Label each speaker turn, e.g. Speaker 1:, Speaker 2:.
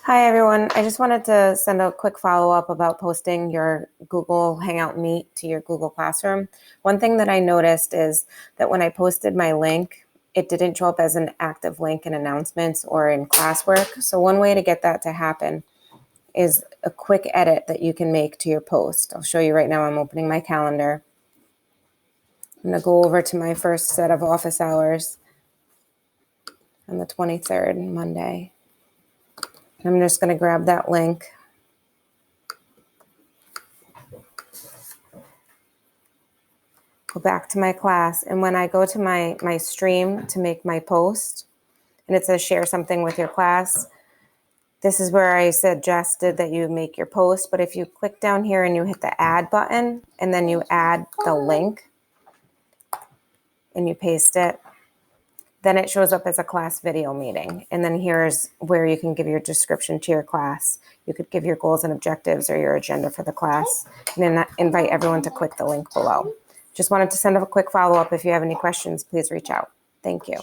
Speaker 1: Hi, everyone. I just wanted to send a quick follow-up about posting your Google Hangout Meet to your Google Classroom. One thing that I noticed is that when I posted my link, it didn't show up as an active link in announcements or in classwork. So one way to get that to happen is a quick edit that you can make to your post. I'll show you right now. I'm opening my calendar. I'm going to go over to my first set of office hours on the 23rd, Monday. I'm just going to grab that link. Go back to my class, and when I go to my stream to make my post, and it says share something with your class, this is where I suggested that you make your post. But if you click down here and you hit the add button, and then you add the link, and you paste it, then it shows up as a class video meeting. And then here's where you can give your description to your class. You could give your goals and objectives or your agenda for the class, and then invite everyone to click the link below. Just wanted to send a quick follow-up. If you have any questions, please reach out. Thank you.